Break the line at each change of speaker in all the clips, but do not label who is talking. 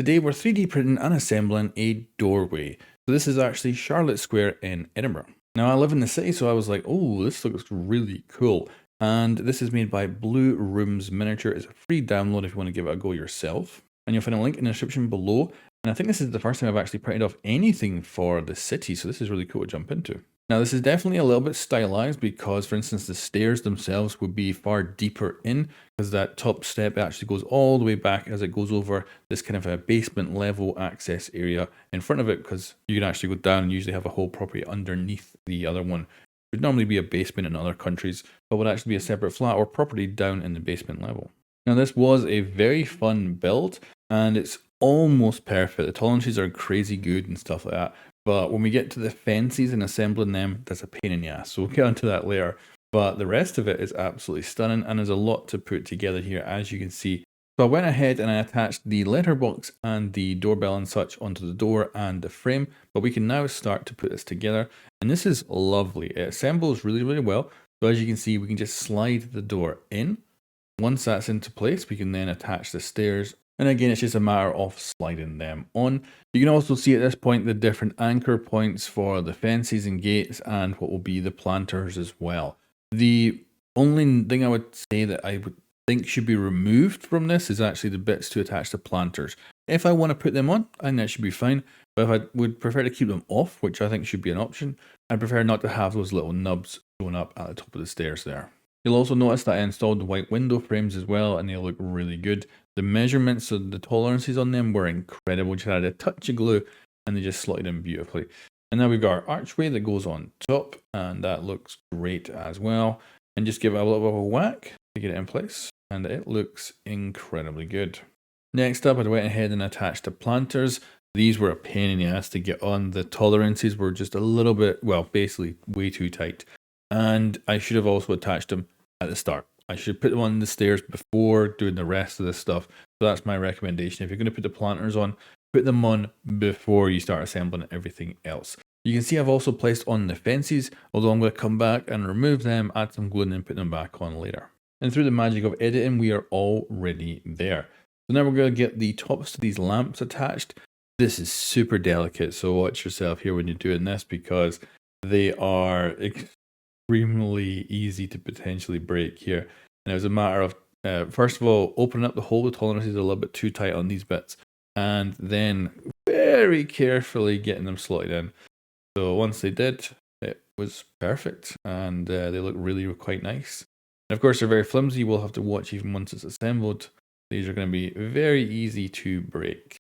Today we're 3D printing and assembling a doorway. So this is actually Charlotte Square in Edinburgh. Now I live in the city, so I was like, oh, this looks really cool. And this is made by Blue Rooms Miniature. It's a free download if you want to give it a go yourself. And you'll find a link in the description below. And I think this is the first time I've actually printed off anything for the city, so this is really cool to jump into. Now this is definitely a little bit stylized because, for instance, the stairs themselves would be far deeper in because that top step actually goes all the way back as it goes over this kind of a basement level access area in front of it, because you can actually go down and usually have a whole property underneath the other one. It would normally be a basement in other countries, but would actually be a separate flat or property down in the basement level. Now this was a very fun build and it's almost perfect. The tolerances are crazy good and stuff like that. But when we get to the fences and assembling them, that's a pain in the ass. So we'll get onto that later. But the rest of it is absolutely stunning and there's a lot to put together here, as you can see. So I went ahead and I attached the letterbox and the doorbell and such onto the door and the frame. But we can now start to put this together. And this is lovely. It assembles really, really well. So as you can see, we can just slide the door in. Once that's into place, we can then attach the stairs. And again, it's just a matter of sliding them on. You can also see at this point the different anchor points for the fences and gates and what will be the planters as well. The only thing I would say that I would think should be removed from this is actually the bits to attach the planters. If I want to put them on, I think that should be fine. But if I would prefer to keep them off, which I think should be an option, I'd prefer not to have those little nubs showing up at the top of the stairs there. You'll also notice that I installed the white window frames as well, and they look really good. The measurements of the tolerances on them were incredible. Just had a touch of glue and they just slotted in beautifully. And now we've got our archway that goes on top, and that looks great as well. And just give it a little bit of a whack to get it in place, and it looks incredibly good. Next up, I went ahead and attached the planters. These were a pain in the ass to get on. The tolerances were just a little bit, well, basically way too tight. And I should have also attached them at the start. I should put them on the stairs before doing the rest of this stuff. So that's my recommendation. If you're going to put the planters on, put them on before you start assembling everything else. You can see I've also placed on the fences, although I'm going to come back and remove them, add some glue and then put them back on later. And through the magic of editing, we are already there. So now we're going to get the tops to these lamps attached. This is super delicate, so watch yourself here when you're doing this because they are extremely easy to potentially break here. And it was a matter of, first of all, opening up the hole. The tolerances are a little bit too tight on these bits. And then very carefully getting them slotted in. So once they did, it was perfect. And they look really quite nice. And of course, they're very flimsy. We'll have to watch even once it's assembled. These are going to be very easy to break.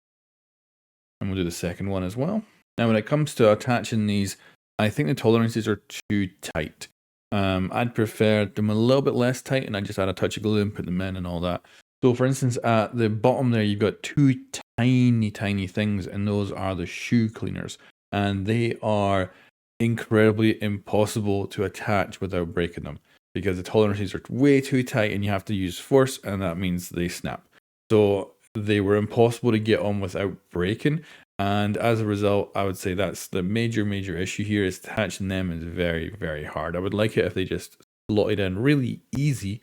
And we'll do the second one as well. Now, when it comes to attaching these, I think the tolerances are too tight. I'd prefer them a little bit less tight, and I just add a touch of glue and put them in and all that. So for instance, at the bottom there, you've got two tiny things, and those are the shoe cleaners. And they are incredibly impossible to attach without breaking them because the tolerances are way too tight and you have to use force, and that means they snap. So they were impossible to get on without breaking. And as a result, I would say that's the major issue here, is attaching them is very hard. I would like it if they just slotted in really easy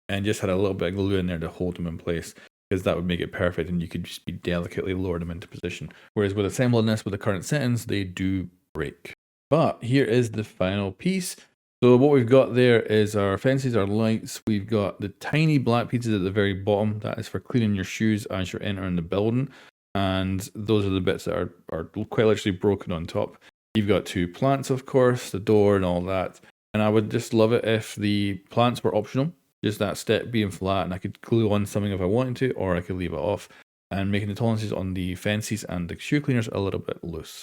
and just had a little bit of glue in there to hold them in place, because that would make it perfect and you could just be delicately lower them into position. Whereas with assembling this with the current settings, they do break. But here is the final piece. So what we've got there is our fences, our lights. We've got the tiny black pieces at the very bottom. That is for cleaning your shoes as you're entering the building. And those are the bits that are quite literally broken on top. You've got two plants, of course, the door and all that. And I would just love it if the plants were optional, just that step being flat, and I could glue on something if I wanted to, or I could leave it off, and making the tolerances on the fences and the shoe cleaners a little bit loose.